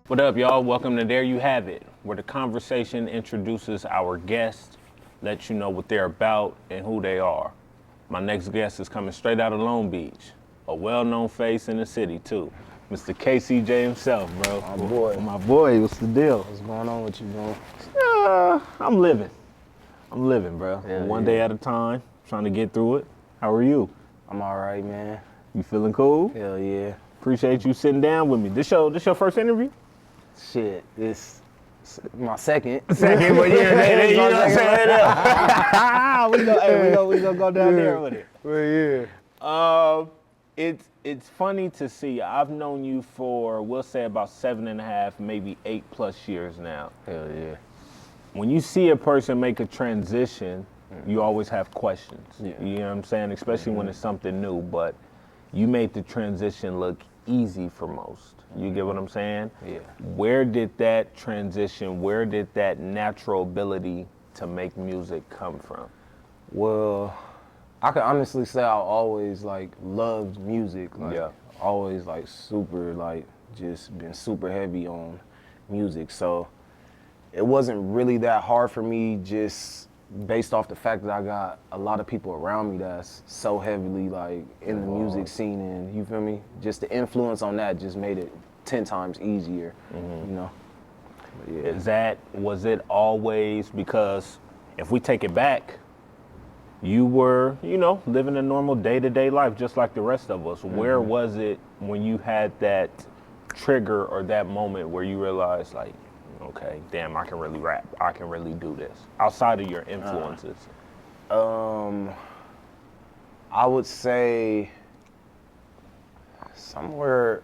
What up, y'all? Welcome to There You Have It, where the conversation introduces our guests, lets you know what they're about and who they are. My next guest is coming straight out of Long Beach, a well-known face in the city, too. Mr. KCJ himself, bro. My boy. My boy, what's the deal? What's going on with you, bro? I'm living, bro. Yeah, One day at a time, trying to get through it. How are you? I'm all right, man. You feeling cool? Hell yeah. Appreciate you sitting down with me. This your first interview? Shit, this my second. Second, but yeah, you know what I'm saying? we gonna go down there with it. Well, yeah. It's funny to see. I've known you for, we'll say, about 7.5, maybe 8+ years now. Hell yeah. When you see a person make a transition, you always have questions. Yeah. You know what I'm saying? Especially when it's something new. But you made the transition look easy for most. You get what I'm saying? Yeah. Where did that transition, where did that natural ability to make music come from? Well, I can honestly say I always loved music. Always super just been super heavy on music. So it wasn't really that hard for me, just based off the fact that I got a lot of people around me that's so heavily in the music scene, and you feel me? Just the influence on that just made it 10 times easier, you know? But yeah. Was it always, because if we take it back, you were, living a normal day-to-day life just like the rest of us. Where was it when you had that trigger or that moment where you realized okay, damn, I can really rap. I can really do this. Outside of your influences. I would say somewhere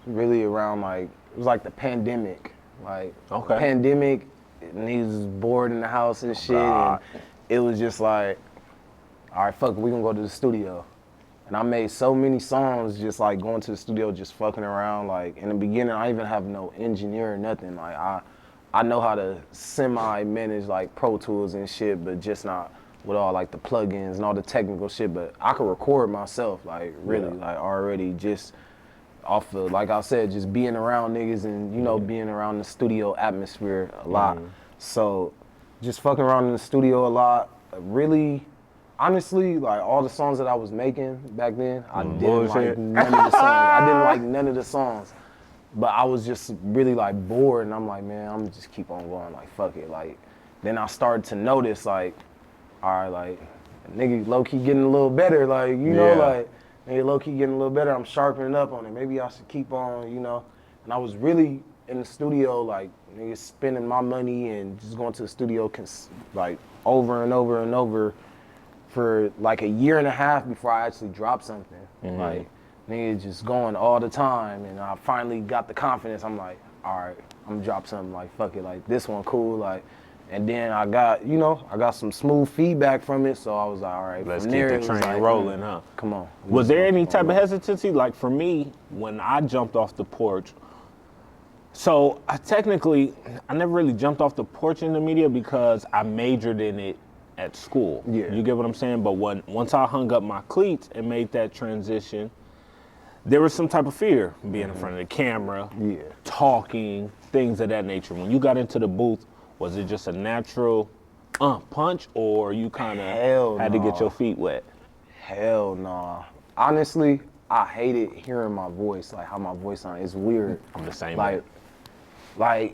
really around it was the pandemic. Okay. Pandemic, niggas was bored in the house and shit. And it was just all right, fuck it, we gonna go to the studio. And I made so many songs just going to the studio, just fucking around. In the beginning, I didn't even have no engineer or nothing. I know how to semi-manage Pro Tools and shit, but just not with all the plugins and all the technical shit. But I could record myself, really, already just off of, like I said, just being around niggas and, being around the studio atmosphere a lot. So just fucking around in the studio a lot, really. Honestly, all the songs that I was making back then, I didn't like none of the songs. I didn't like none of the songs. But I was just really bored, and I'm man, I'm gonna just keep on going, fuck it. Then I started to notice, all right, nigga low-key getting a little better, nigga low-key getting a little better. I'm sharpening up on it. Maybe I should keep on, And I was really in the studio, nigga spending my money and just going to the studio, over and over and over, for a year and a half before I actually dropped something. Nigga just going all the time, and I finally got the confidence. I'm all right, I'm gonna drop something, fuck it, this one cool, and then I got, I got some smooth feedback from it, so I was all right. Let's from keep there, the train rolling, huh? Come on. Was there any type of hesitancy? For me, when I jumped off the porch, so I never really jumped off the porch in the media because I majored in it at school. Yeah. You get what I'm saying? But once I hung up my cleats and made that transition, there was some type of fear being in front of the camera, talking, things of that nature. When you got into the booth, was it just a natural punch, or you kind of had to get your feet wet? Hell nah. Honestly, I hated hearing my voice, how my voice sounded. It's weird. I'm the same way.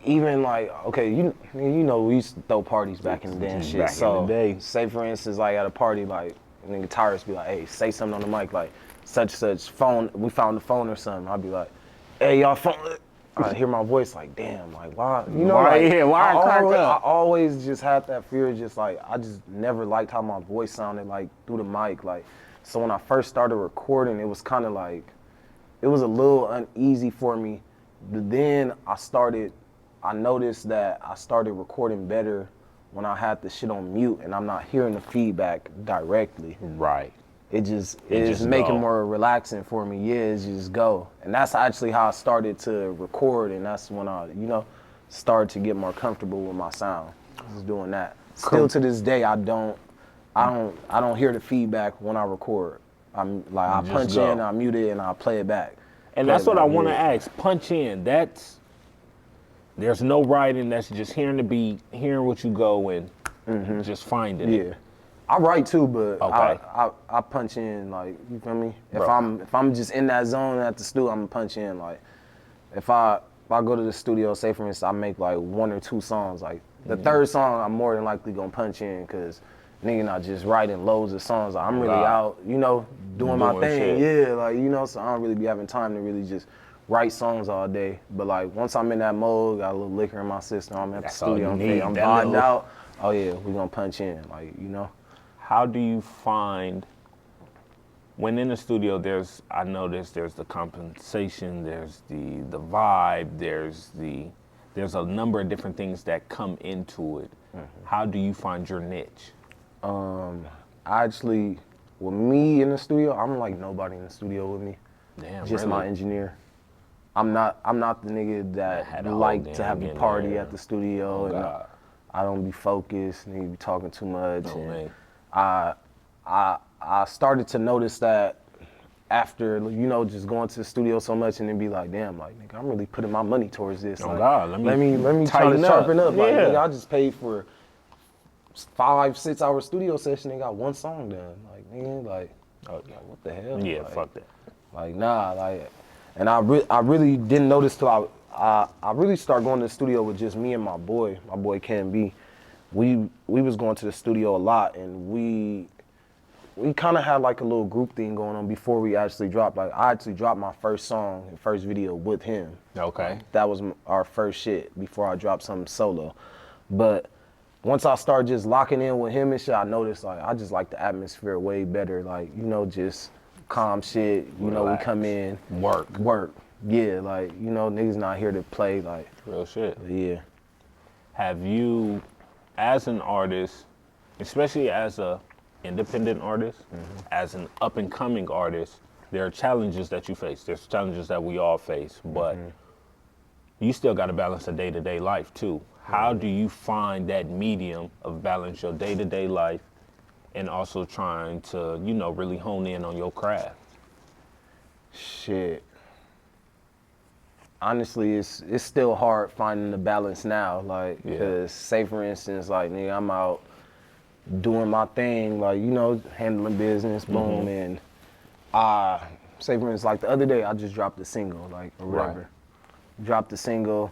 Even okay, you know, we used to throw parties back in the day and shit. Back in the day. Say for instance, at a party, nigga guitarists be hey, say something on the mic, such phone. We found the phone or something. I'd be hey, y'all phone. I hear my voice, damn, why? You know, why I always just had that fear, just I just never liked how my voice sounded through the mic, So when I first started recording, it was kind of it was a little uneasy for me. But then I noticed that I started recording better when I had the shit on mute and I'm not hearing the feedback directly. Right. It just make it more relaxing for me. Yeah, it's just go. And that's actually how I started to record, and that's when I, started to get more comfortable with my sound. Just doing that. Still to this day, I don't hear the feedback when I record. I punch in, I mute it, and I play it back. And that's what I want to ask. Punch in. That's there's no writing. That's just hearing the beat, hearing what you go, and just finding it. Yeah. I write too, but Okay. I punch in, like, you feel me? Bro. If I'm just in that zone at the studio, I'm gonna punch in. Like, if I go to the studio, say for instance, I make like 1 or 2 songs. Like the third song, I'm more than likely gonna punch in, cause nigga not just writing loads of songs. Like, I'm really out, you know, doing my Doing thing. shit. Yeah, like, you know, so I don't really be having time to really just write songs all day. But like once I'm in that mode, got a little liquor in my system, I'm at That's the all studio, you I'm need, I'm that vibing little- out. Oh yeah, we gonna punch in, like, you know. How do you find when in the studio? I noticed there's the compensation, there's the vibe, there's a number of different things that come into it. How do you find your niche? I actually, with me in the studio, I'm like nobody in the studio with me. Damn, Just really? my engineer. I'm not the nigga Had that a whole like to have gang the in party there. at the studio, Oh, and God. I don't be focused, nigga be talking too much. No and way. I started to notice that after, you know, just going to the studio so much and then be like, damn, like, nigga, I'm really putting my money towards this. Oh, like, God, let me try to tighten up. sharpen up. Like, Yeah. nigga, I just paid for 5-6 hour studio session and got 1 song done. Like, nigga, like what the hell? Yeah, Like, fuck that. like, nah, like, and I really didn't notice till I really started going to the studio with just me and my boy Ken B. We was going to the studio a lot, and we kind of had like a little group thing going on before we actually dropped. Like, I actually dropped my first song and first video with him. Okay. That was our first shit before I dropped something solo. But once I started just locking in with him and shit, I noticed, like, I just like the atmosphere way better. Like, you know, just calm shit. You know, we Relax. come in. Work. Yeah, like, you know, niggas not here to play. Like, Real shit. yeah. Have you, as an artist, especially as a independent artist, as an up and coming artist, there are challenges that you face. There's challenges that we all face, but you still got to balance a day-to-day life too. How do you find that medium of balance your day-to-day life and also trying to, you know, really hone in on your craft? Shit. Honestly, it's still hard finding the balance now. Like, Yeah. cause say for instance, like, nigga, I'm out doing my thing, like, you know, handling business, boom, and say for instance, like the other day, I just dropped a single, like, or whatever. Right. Dropped the single,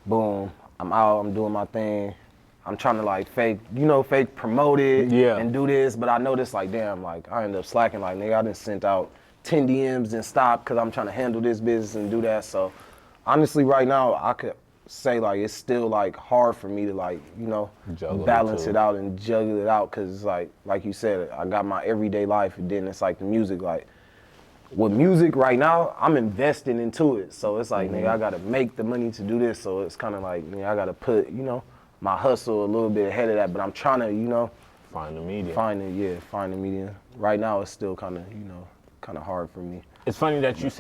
boom, I'm out, I'm doing my thing. I'm trying to like fake promote it Yeah. and do this, but I noticed like, damn, like I ended up slacking, like, nigga, I done sent out 10 DMs and stopped because I'm trying to handle this business and do that. So honestly, right now, I could say like it's still like hard for me to like, you know, Juggle the balance two. it out and juggle it out, because like you said, I got my everyday life, and then it's like the music. Like with music right now, I'm investing into it, so it's like, nigga, I gotta make the money to do this. So it's kind of like, nigga, I gotta put, you know, my hustle a little bit ahead of that, but I'm trying to, you know, Find the medium. find the medium. Right now, it's still kind of, you know, kind of hard for me. It's funny that you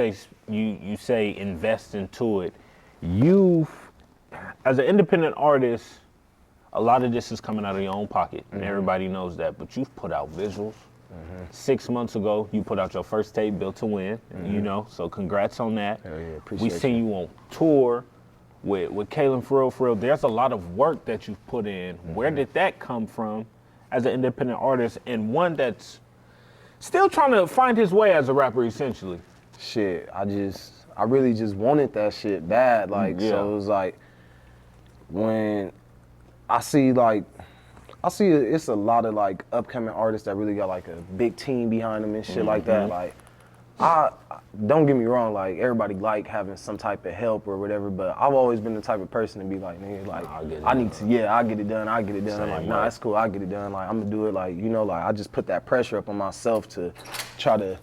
say invest into it. You, as an independent artist, a lot of this is coming out of your own pocket, and everybody knows that. But you've put out visuals. 6 months ago, you put out your first tape, Built to Win. You know, so congrats on that. Hell yeah, We appreciate seen you on tour with Kalen for real. There's a lot of work that you've put in. Where did that come from, as an independent artist, and one that's still trying to find his way as a rapper, essentially? Shit, I really just wanted that shit bad. Like, Yeah. so it was like, when I see it's a lot of like upcoming artists that really got like a big team behind them and shit like that. Like, I don't get me wrong, like everybody like having some type of help or whatever, but I've always been the type of person to be like, nigga, like I'll get it I need to, I'll get it done. Same Like, way. nah, that's cool, I'll get it done. Like, I'm gonna do it. Like, you know, like I just put that pressure up on myself to try to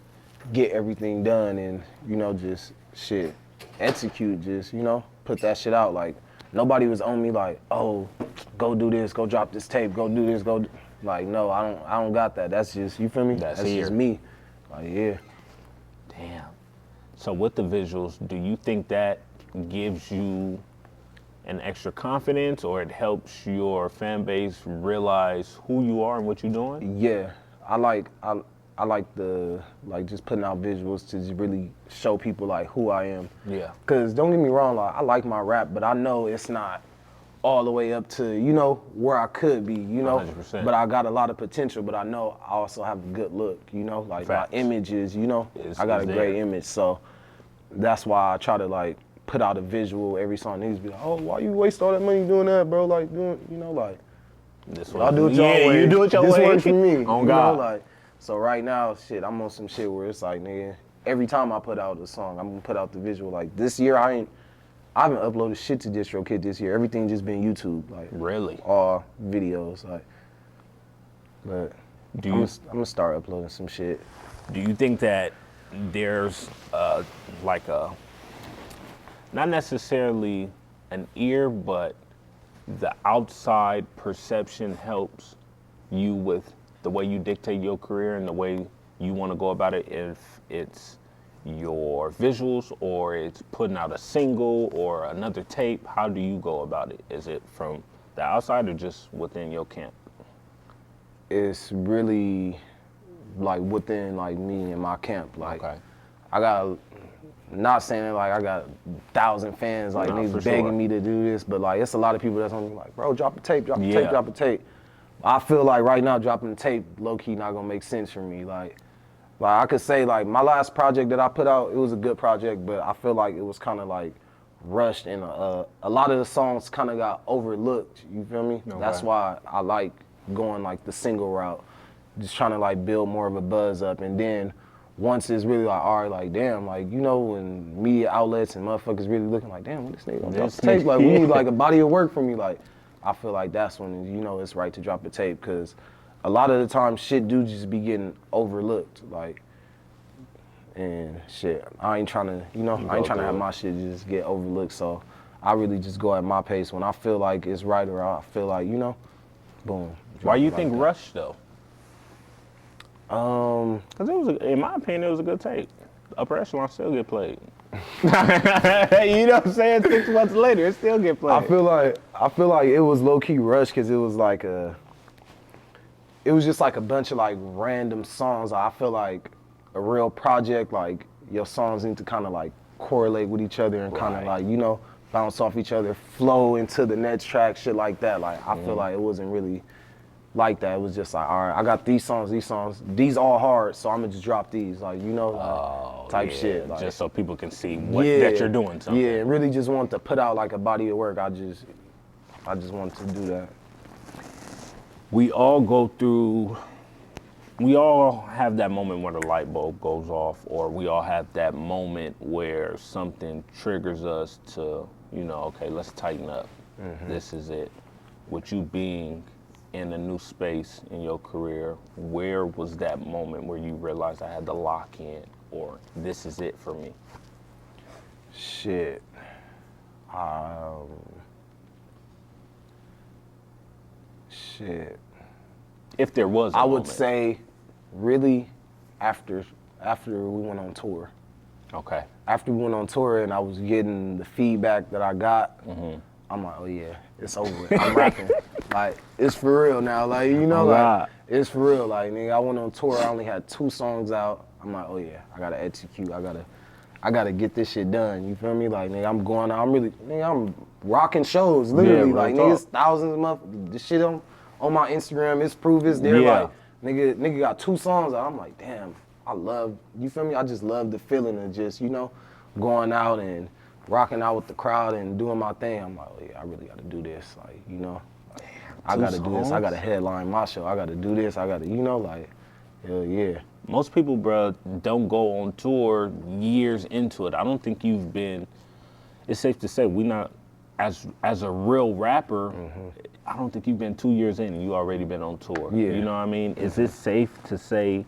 get everything done and, you know, just shit, execute, just, you know, put that shit out. Like, nobody was on me like, oh, go do this, go drop this tape, go do this, like, no, I don't got that. That's just, you feel me? That's just here. me. Like, yeah. Damn. So with the visuals, do you think that gives you an extra confidence, or it helps your fan base realize who you are and what you're doing? Yeah, I just putting out visuals to just really show people like who I am. Yeah. Cause don't get me wrong, like I like my rap, but I know it's not all the way up to, you know, where I could be, you know. 100%. But I got a lot of potential, but I know I also have a good look, you know, like Facts. my image is, you know, I got Is a great there. image. So that's why I try to like put out a visual every song. Niggas be like, oh, why you waste all that money doing that, bro? Like doing, you know, like This y'all do it your way. You do it your this way. works for me. On you God. know, like so right now, shit, I'm on some shit where it's like, nigga, every time I put out a song, I'm gonna put out the visual. Like this year, I haven't uploaded shit to DistroKid this year. Everything just been YouTube, like Really? all videos, like. But Do I'm you gonna start uploading some shit. do you think that there's like a not necessarily an ear, but the outside perception helps you with the way you dictate your career and the way you want to go about it, if it's your visuals or it's putting out a single or another tape? How do you go about it? Is it from the outside or just within your camp? It's really like within like me and my camp. Like Okay. I got, not saying like I got 1,000 fans like No, for niggas begging sure. me to do this, but like it's a lot of people that's on me like, bro, drop a tape, drop a Yeah. tape, drop a tape. I feel like right now dropping the tape low key not gonna make sense for me. Like I could say like my last project that I put out, it was a good project, but I feel like it was kind of like rushed and a lot of the songs kind of got overlooked. You feel me? Okay. That's why I like going like the single route, just trying to like build more of a buzz up, and then once it's really like, all right, like damn, like you know, when media outlets and motherfuckers really looking like, damn, what this nigga gonna drop This the tape? nigga- Like we need like a body of work from me. Like I feel like that's when you know it's right to drop the tape, because a lot of the time shit do just be getting overlooked, like. And shit, I ain't trying to, you know, I ain't trying to have my shit just get overlooked. So I really just go at my pace when I feel like it's right, or I feel like, you know, boom. Why you drop it think like Rush though? that. Because it was, in my opinion, it was a good tape. Upper Echelon still get played. You know what I'm saying? 6 months later, it still get played. I feel like it was low key rushed because it was like it was just like a bunch of like random songs. I feel like a real project, like your songs need to kind of like correlate with each other and kind of Right. like, you know, bounce off each other, flow into the next track, shit like that. Like I feel like it wasn't really like that. It was just like, all right, I got these songs, these all hard, so I'm gonna just drop these, like, you know, like, type Yeah, shit. Like, just so people can see that you're doing something. Yeah, really just want to put out like a body of work. I just wanted to do that. We all have that moment where the light bulb goes off, or we all have that moment where something triggers us to, you know, okay, let's tighten up. This is it. With you being in a new space in your career, where was that moment where you realized I had to lock in, or this is it for me? Shit. Shit. If there was a I would moment. say, really, after we went on tour. Okay. After we went on tour and I was getting the feedback that I got, I'm like, oh yeah, it's over. I'm rapping. Like, it's for real now. Like, you know, like, it's for real. Like, nigga, I went on tour. I only had 2 songs out. I'm like, oh yeah, I gotta execute. I gotta get this shit done. You feel me? Like, nigga, I'm going out. I'm rocking shows. Literally, real like, talk. niggas, thousands of motherfuckers. The shit on my Instagram, it's proof. It's there. Yeah. Like, nigga got 2 songs out. I'm like, damn. I love, you feel me? I just love the feeling of just, you know, going out and rocking out with the crowd and doing my thing. I'm like, oh yeah, I really gotta do this. Like, you know, like, I gotta do this. I gotta headline my show. I gotta do this. I gotta, you know, like, hell yeah. Most people, bro, don't go on tour years into it. I don't think you've been, it's safe to say, we not, as a real rapper, I don't think you've been 2 years in and you already been on tour. Yeah. You know what I mean? Is it safe to say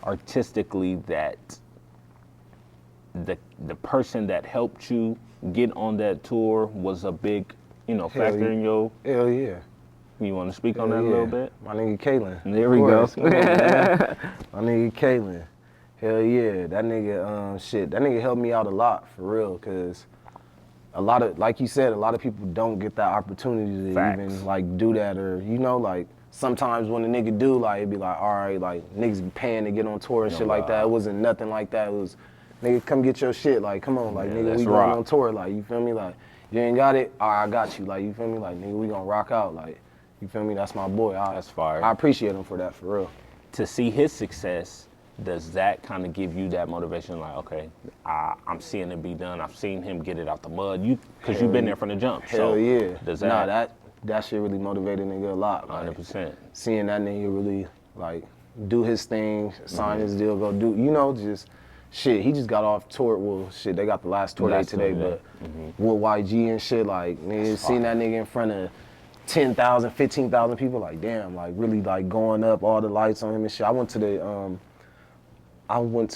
artistically that the person that helped you get on that tour was a big, you know, Hell factor yeah. in your, Hell yeah. you want to speak on Hell that a yeah. little bit? My nigga Kalen. There we Of go. course. Come on, man. My nigga Kalen. Hell yeah. That nigga, that nigga helped me out a lot, for real, cause a lot of, like you said, a lot of people don't get that opportunity to Facts. even like do that, or, you know, like sometimes when a nigga do, like, it'd be like, all right, like, niggas be paying to get on tour and shit like that. It wasn't nothing like that. It was, nigga, come get your shit. Like, come on, like, nigga, we going on tour. Like, you feel me? Like, you ain't got it? All right, I got you. Like, you feel me? Like, nigga, we gonna rock out. Like, you feel me? That's my boy. That's fire. I appreciate him for that, for real. To see his success, does that kind of give you that motivation? Like, okay, I'm seeing it be done. I've seen him get it out the mud. Because you've been there from the jump. Hell yeah. Does that? That shit really motivated a nigga a lot. Like, 100%. Seeing that nigga really, like, do his thing, sign his deal, go do, you know, just shit. He just got off tour. Well, shit, they got the last tour date today, but with YG and shit, like, nigga, seeing that nigga in front of 10,000, 15,000 people, like, damn, like, really, like, going up, all the lights on him and shit. I went to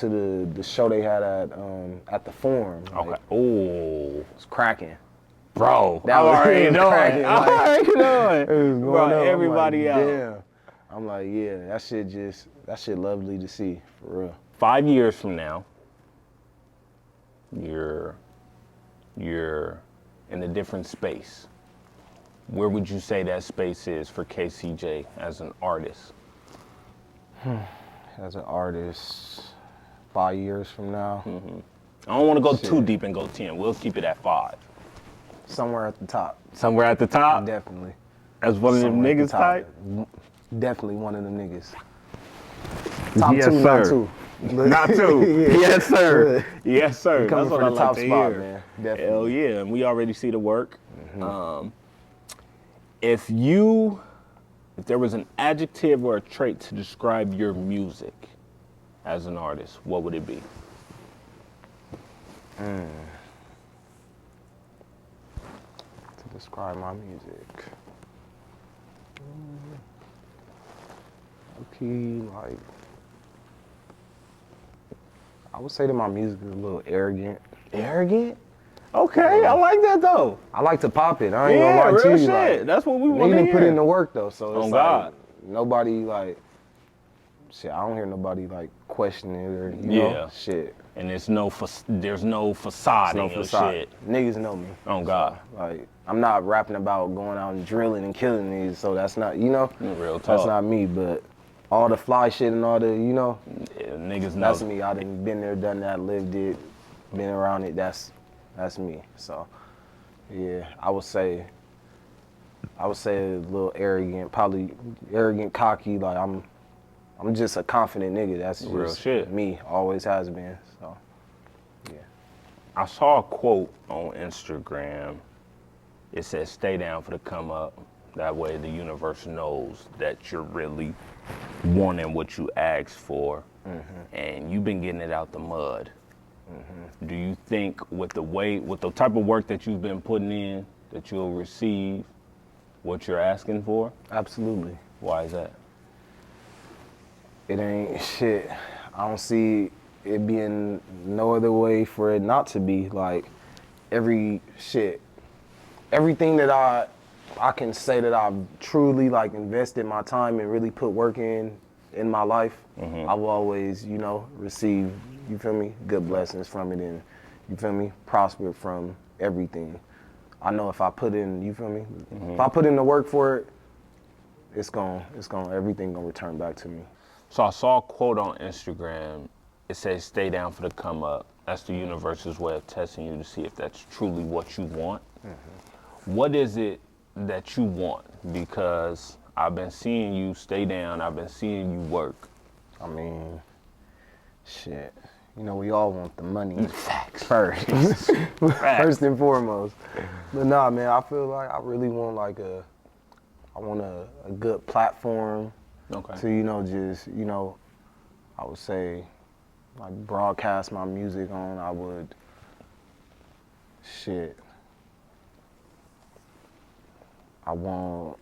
the show they had at the Forum. Like, Okay. Oh. it's cracking. Bro, That was already cracking. knowing. Like, Already it was knowing. going Bro, up. everybody I'm like, out. damn. I'm like, yeah, that shit lovely to see, for real. 5 years from now, you're in a different space. Where would you say that space is for KCJ as an artist? As an artist, 5 years from now, I don't want to go too deep and go 10. We'll keep it at 5. somewhere at the top, Somewhere at the top? definitely. As one of them Somewhere at the niggas top. type? Definitely one of them niggas. Top Yes, two, sir. not two. Not two. Yeah. Yes, sir. Yes, sir. Coming That's what for I the like top to spot, hear. man. Definitely. Hell yeah, and we already see the work. If there was an adjective or a trait to describe your music as an artist, what would it be? To describe my music. Okay, like, I would say that my music is a little arrogant. Arrogant? Okay, I like that though. I like to pop it. I ain't Yeah, gonna lie to real you. shit. Like, That's what we nigga want to didn't put in hear. the work though, so it's On like God. nobody like shit. I don't hear nobody like questioning it or you know shit. And there's no facade No in your facade. shit. Niggas know me. On God. Like, I'm not rapping about going out and drilling and killing these, so that's not, you know, Real talk. that's not me. But all the fly shit and all the, you know, Yeah, niggas know. that's me. I done been there, done that, lived it, been around it. That's me. So, yeah, I would say a little arrogant, probably arrogant, cocky. Like I'm just a confident nigga. That's just Real shit. me. Always has been. So, yeah. I saw a quote on Instagram. It says, "Stay down for the come up. That way the universe knows that you're really wanting what you asked for, and you've been getting it out the mud." Do you think with the type of work that you've been putting in, that you'll receive what you're asking for? Absolutely. Why is that? It ain't shit. I don't see it being no other way for it not to be. Like, everything that I can say that I've truly like invested my time and really put work in my life, I've always, you know, received, you feel me, good blessings from it, and you feel me, prospered from everything. I know if I put in, you feel me, if I put in the work for it, everything gonna return back to me. So I saw a quote on Instagram. It says, "Stay down for the come up." That's the universe's way of testing you to see if that's truly what you want. What is it that you want? Because I've been seeing you stay down. I've been seeing you work. I mean, shit. You know, we all want the money. Facts. First. First and foremost. But nah, man, I feel like I really want a good platform to, you know, just, you know, I would say, like, broadcast my music on. I would, I want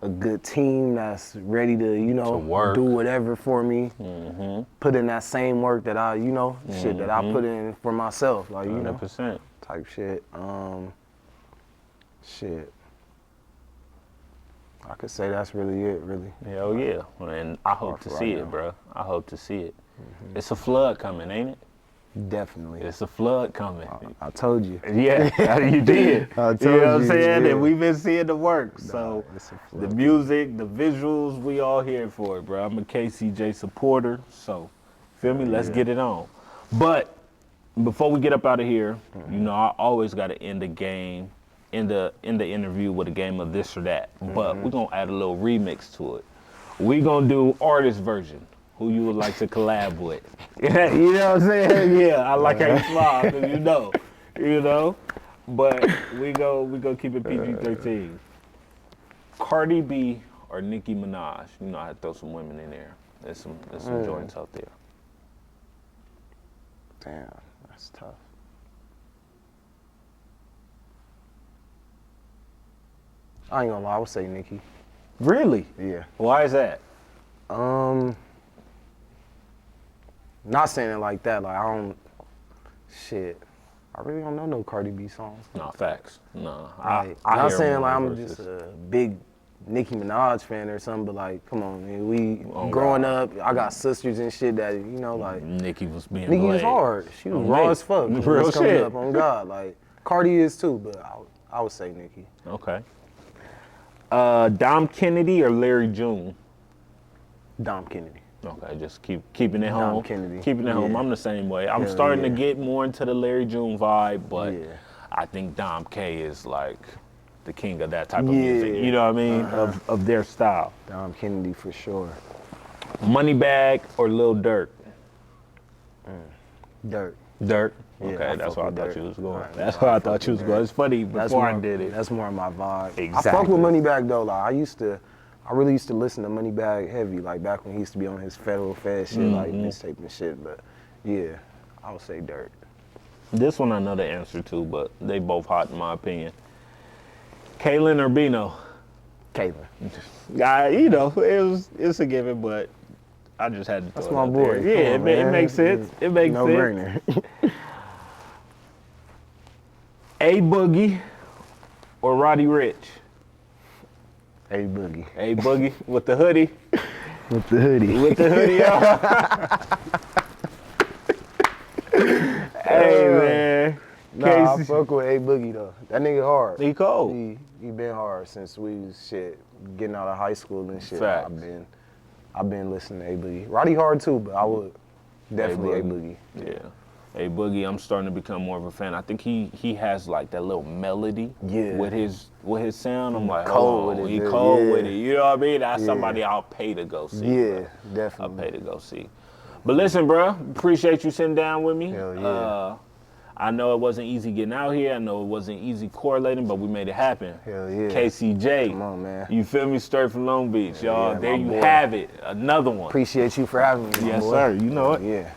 a good team that's ready to, you know, do whatever for me. Put in that same work that I, you know, shit that I put in for myself. Like, you 100%. know, type shit. I could say that's really it, really. Hell yeah. And I hope to see it, bro. I hope to see it. It's a flood coming, ain't it? Definitely. It's a flood coming. I told you. Yeah, you did. I told you know what I'm you, saying? yeah. And we've been seeing the work. So it's a the flood. music, the visuals, we all here for it, bro. I'm a KCJ supporter. So, feel me? Let's get it on. But before we get up out of here, you know, I always got to end the game, in the interview with a game of this or that. But we're going to add a little remix to it. We're going to do artist version. Who you would like to collab with. You know what I'm saying? Yeah, I like how you smile, because you know. But we go keep it PG-13. Cardi B or Nicki Minaj? You know, I had to throw some women in there. There's some joints out there. Damn, that's tough. I ain't gonna lie, I would say Nicki. Really? Yeah. Why is that? Not saying it like that. Like I really don't know no Cardi B songs. No, facts. No, Like, I not hear saying more like I'm verses. just a big Nicki Minaj fan or something, but like, come on, man. We Oh, growing God. up, I got sisters and shit that like. Nicki was being Nicki was laid. hard. She was On raw me. as fuck. when it Real was coming shit. up on God. Like Cardi is too, but I would say Nicki. Okay. Dom Kennedy or Larry June? Dom Kennedy. Okay, just keeping it home. Kennedy. Keeping it home. Yeah. I'm the same way. I'm Hell starting to yeah. get more into the Larry June vibe, but Yeah. I think Dom K is like the king of that type of Yeah. music. You know what I mean? Of their style. Dom Kennedy for sure. Moneybag or Lil Durk? Dirt. Dirk. Yeah, Okay, I that's fuck where I with thought Dirk. you was going. Alright, That's I where I fuck thought you was with going. Dirk. It's funny before I did it. That's more my vibe. I fuck Exactly. with Moneybag though. Like I really used to listen to Moneybag heavy, like back when he used to be on his Federal Fed shit, like mixtape and shit. But yeah, I would say Dirt. This one I know the answer to, but they both hot in my opinion. Kaylin or Bino? Kaylin. You know, it's a given, but I just had to throw That's it my out boy. there. Yeah, Come on, it man. makes sense. It makes No sense. brainer. A Boogie or Roddy Rich? A Boogie. A Boogie with the hoodie. With the hoodie. With the hoodie on. Hey man. Nah, I Casey. fuck with A Boogie though. That nigga hard. He cold. He been hard since we was getting out of high school and shit. Facts. I've been listening to A Boogie. Roddy hard too, but I would definitely A Boogie. Yeah. A Boogie, I'm starting to become more of a fan. I think he has like that little melody Yeah. with his sound. I'm like, cold hold on, with it, he dude. cold Yeah. with it. You know what I mean? That's Yeah. somebody I'll pay to go see. Yeah, bro. I'll definitely. pay to go see. But listen, bro, appreciate you sitting down with me. Hell yeah. I know it wasn't easy getting out here. I know it wasn't easy correlating, but we made it happen. Hell yeah. KCJ. Come on, man. You feel me? Straight from Long Beach, y'all. yeah, there my you boy. have it. Another one. Appreciate you for having me. my Yes, boy. sir. You know it. Yeah.